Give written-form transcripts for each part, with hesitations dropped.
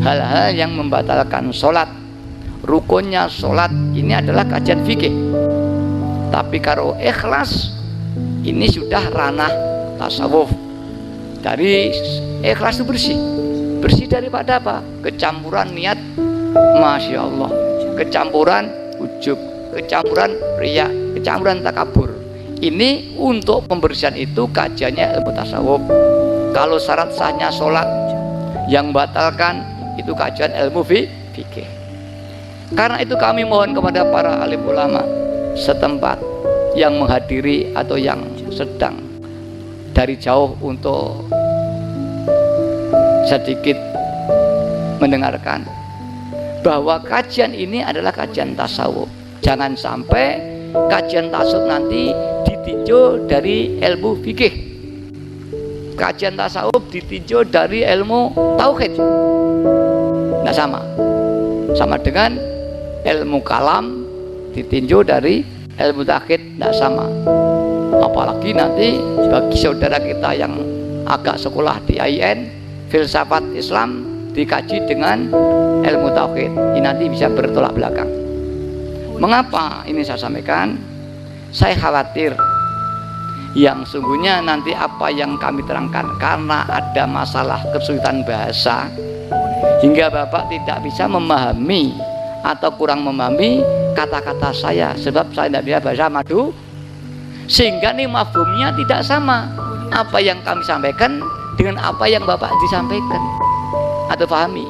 hal-hal yang membatalkan sholat, rukunnya sholat, ini adalah kajian fikih. Tapi kalau ikhlas ini sudah ranah tasawuf. Dari ikhlas itu bersih daripada apa? Kecampuran niat, masya Allah, kecampuran ujub, kecampuran riya, kecampuran takabur. Ini untuk pembersihan itu kajiannya ilmu tasawuf. Kalau syarat sahnya sholat, yang batalkan itu kajian ilmu fikih. Karena itu kami mohon kepada para alim ulama setempat yang menghadiri atau yang sedang dari jauh untuk sedikit mendengarkan bahwa kajian ini adalah kajian tasawuf. Jangan sampai kajian tasawuf nanti ditinjau dari ilmu fikih, kajian tasawuf ditinjau dari ilmu tauhid. Nah, sama dengan ilmu kalam ditinjau dari ilmu tauhid, tidak sama. Apalagi nanti bagi saudara kita yang agak sekolah di IAIN, filsafat Islam dikaji dengan ilmu tauhid, ini nanti bisa bertolak belakang. Mengapa ini saya sampaikan? Saya khawatir yang sungguhnya nanti apa yang kami terangkan karena ada masalah kesulitan bahasa hingga Bapak tidak bisa memahami atau kurang memahami kata-kata saya, sebab saya tidak bisa bahasa madu, sehingga nih mafhumnya tidak sama apa yang kami sampaikan dengan apa yang Bapak disampaikan atau pahami.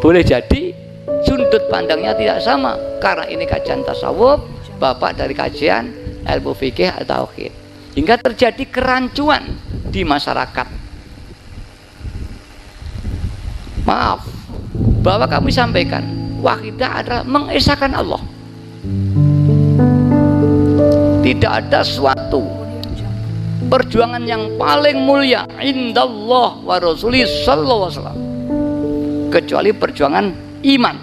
Boleh jadi sudut pandangnya tidak sama karena ini kajian tasawuf, Bapak dari kajian ilmu fikih atau tauhid, hingga terjadi kerancuan di masyarakat. Maaf, bahwa kami sampaikan wahidah adalah mengesahkan Allah. Tidak ada suatu perjuangan yang paling mulia indallah wa rasulih sallallahu alaihi wasallam kecuali perjuangan iman,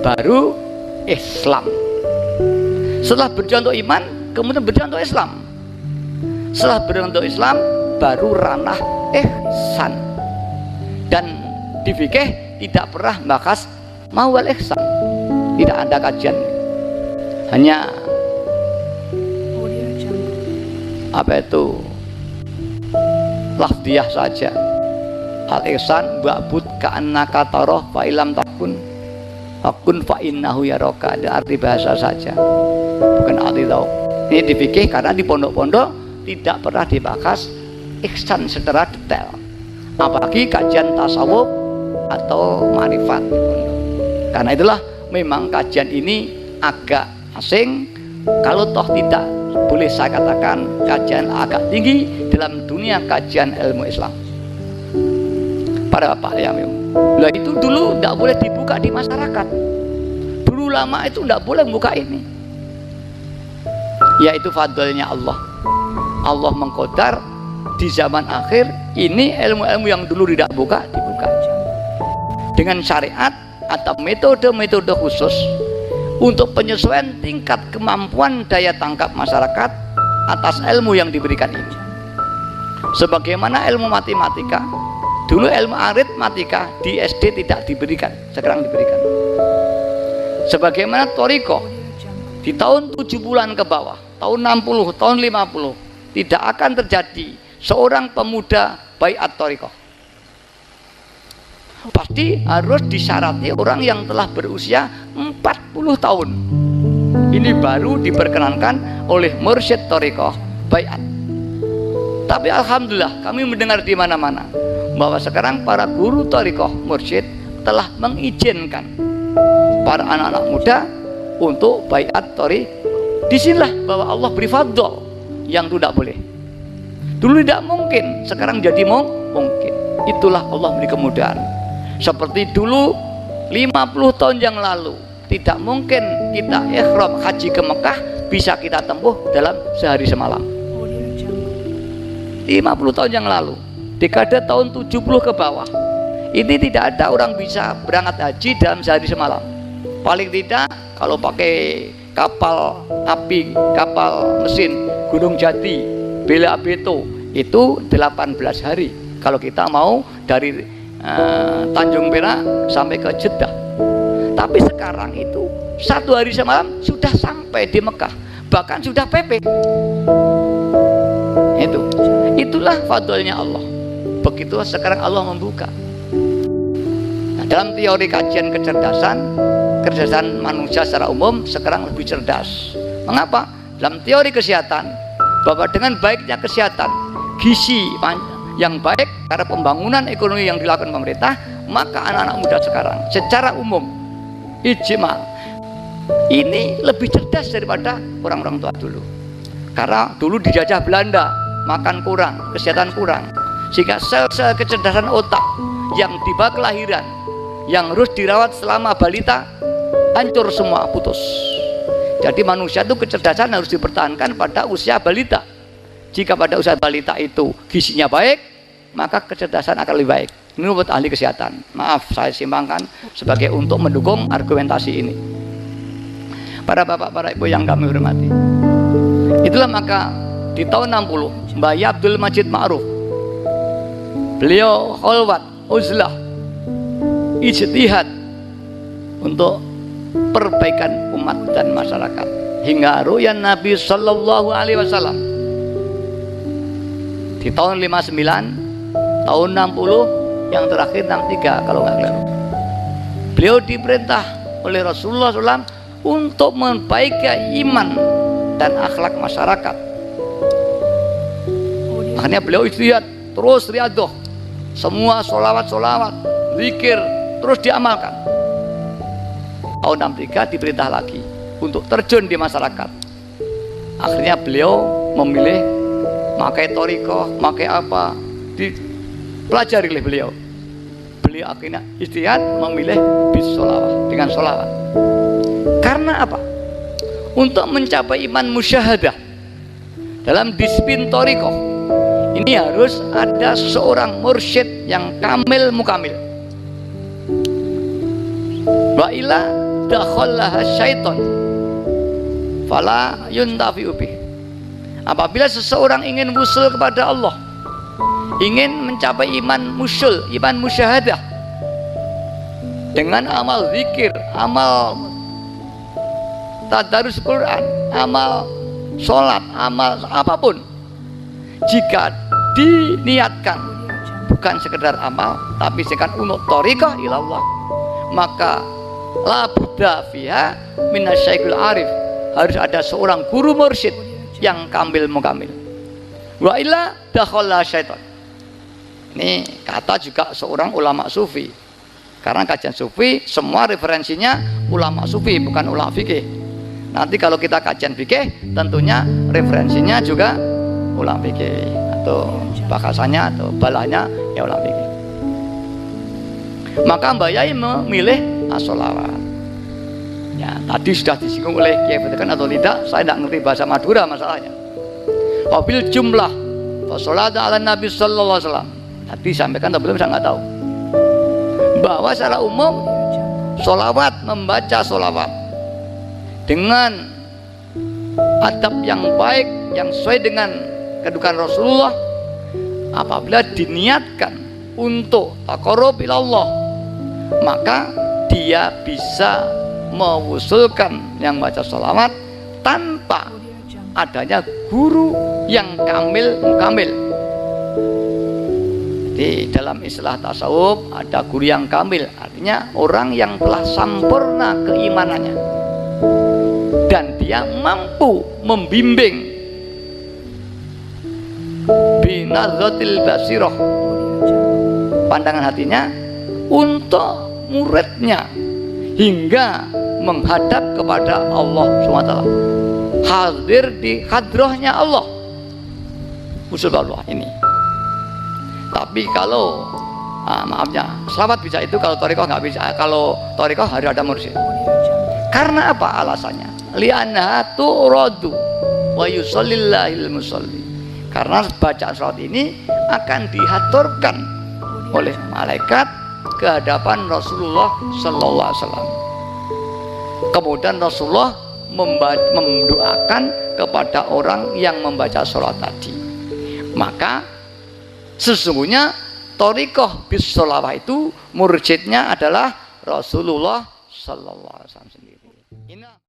baru Islam. Setelah berjuang untuk iman, kemudian berjuang untuk Islam. Setelah berjuang untuk Islam, baru ranah ihsan. Dan di fikih tidak pernah bahas mawal ihsan, tidak ada kajian, hanya apa itu lafdiyah saja. Al ihsan wa'bud ka'annaka tarah fa ilam takun akun fa innahu yaraka, ada arti bahasa saja, bukan arti tahu. Ini di fikih karena di pondok-pondok tidak pernah dibahas ihsan secara detail, apalagi kajian tasawuf atau ma'rifat di pondok. Karena itulah memang kajian ini agak asing, kalau toh tidak boleh saya katakan kajian agak tinggi dalam dunia kajian ilmu Islam. Pada Bapak yang lah itu dulu tidak boleh dibuka di masyarakat. Dulu lama itu tidak boleh membuka ini. Yaitu fadlnya Allah. Allah mengqadar di zaman akhir ini ilmu-ilmu yang dulu tidak buka dibuka dengan syariat atau metode-metode khusus untuk penyesuaian tingkat kemampuan daya tangkap masyarakat atas ilmu yang diberikan ini. Sebagaimana ilmu matematika, dulu ilmu aritmatika di SD tidak diberikan, sekarang diberikan. Sebagaimana thariqah di tahun 70-an ke bawah, tahun 60, tahun 50 tidak akan terjadi seorang pemuda baiat thariqah. Pasti harus disyarati orang yang telah berusia 40 tahun. Ini baru diperkenankan oleh mursyid thariqah baiat. Tapi alhamdulillah kami mendengar di mana-mana bahwa sekarang para guru thariqah mursyid telah mengizinkan para anak-anak muda untuk baiat thariqah. Disinilah bahwa Allah beri fadl yang tidak boleh. Dulu tidak mungkin, sekarang jadi mungkin. Itulah Allah beri kemudahan. Seperti dulu 50 tahun yang lalu tidak mungkin kita ihram haji ke Mekah bisa kita tempuh dalam sehari semalam. 50 tahun yang lalu, dekade tahun 70 ke bawah, ini tidak ada orang bisa berangkat haji dalam sehari semalam. Paling tidak kalau pakai kapal api, kapal mesin Gunung Jati, Bela Beto itu 18 hari Kalau kita mau dari Tanjung Perak sampai ke Jeddah. Tapi sekarang itu 1 hari semalam sudah sampai di Mekah, bahkan sudah PP. Itulah fadlnya Allah. Begitu sekarang Allah membuka. Nah, dalam teori kajian kecerdasan manusia secara umum sekarang lebih cerdas. Mengapa? Dalam teori kesehatan, bahwa dengan baiknya kesehatan, gizi yang baik karena pembangunan ekonomi yang dilakukan pemerintah, maka anak-anak muda sekarang secara umum ijma ini lebih cerdas daripada orang-orang tua dulu. Karena dulu dijajah Belanda, makan kurang, kesehatan kurang, sehingga sel-sel kecerdasan otak yang tiba kelahiran, yang harus dirawat selama balita, hancur semua, putus. Jadi manusia itu kecerdasan harus dipertahankan pada usia balita. Jika pada usia balita itu gizinya baik, maka kecerdasan akan lebih baik. Ini menurut ahli kesehatan. Maaf, saya simpangkan sebagai untuk mendukung argumentasi ini. Para bapak, para ibu yang kami hormati, itulah maka di tahun 60 Mbah Abdul Majid Ma'ruf, beliau kholwat, uzlah, ijtihad untuk perbaikan umat dan masyarakat, hingga ru'yan Nabi Sallallahu Alaihi Wasallam di tahun 59, tahun 60, yang terakhir 63 kalau nggak keliru. Beliau diperintah oleh Rasulullah SAW untuk memperbaiki iman dan akhlak masyarakat. Makanya beliau ijtihad, terus riadoh, semua solawat, zikir terus diamalkan. Tahun 63 diperintah lagi untuk terjun di masyarakat. Akhirnya beliau memilih pakai torikoh, pakai apa, dipelajari oleh beliau. Beliau akhirnya ijtihad memilih bis solawat, dengan solawat. Karena apa? Untuk mencapai iman musyahadah dalam disiplin torikoh ini harus ada seorang mursyid yang kamil mukamil. Wa ila dakhallaha syaiton fala yuntafi'u bih. Apabila seseorang ingin wusul kepada Allah, ingin mencapai iman musyul, iman musyahadah dengan amal zikir, amal tadarus Quran, amal sholat, amal apapun, jika diniatkan bukan sekedar amal tapi sekedar untuk thariqah ilallah, maka la budda fiha minasyaikul arif, harus ada seorang guru mursyid yang kamil mukamil. Wa illa dakhala syaitan. Ini kata juga seorang ulama sufi, karena kajian sufi semua referensinya ulama sufi, bukan ulama fikih. Nanti kalau kita kajian fikih tentunya referensinya juga ulama fikih, atau bahasanya atau balanya ya ulama fikih. Maka Mbak Yai memilih as-sholawat. Ya, tadi sudah disinggung oleh Kiai Betekan atau tidak, saya tidak ngerti bahasa Madura masalahnya. Wabil jumlah wassalatu ala Nabi sallallahu alaihi wasallam. Tadi sampaikan atau belum saya nggak tahu. Bahwa secara umum sholawat, membaca sholawat dengan adab yang baik, yang sesuai dengan kedudukan Rasulullah, apabila diniatkan untuk taqarrub ilallah, maka dia bisa mewusulkan yang baca sholawat tanpa adanya guru yang kamil mukamil. Di dalam istilah tasawuf ada guru yang kamil, artinya orang yang telah sempurna keimanannya dan dia mampu membimbing binadzatil basirah, pandangan hatinya, untuk muridnya hingga menghadap kepada Allah SWT, hadir di hadrahnya Allah, usul Allah ini. Tapi kalau maafnya, selawat bisa itu, kalau thariqah nggak bisa. Kalau thariqah harus ada mursyid. Karena apa alasannya? Li'annaha tu'radu wa yusallillahil musalli. Karena bacaan salawat ini akan dihaturkan oleh malaikat ke hadapan Rasulullah sallallahu alaihi wasallam. Kemudian Rasulullah mendoakan kepada orang yang membaca salat tadi. Maka sesungguhnya Thariqah bis sholawah itu mursyidnya adalah Rasulullah sallallahu alaihi wasallam sendiri.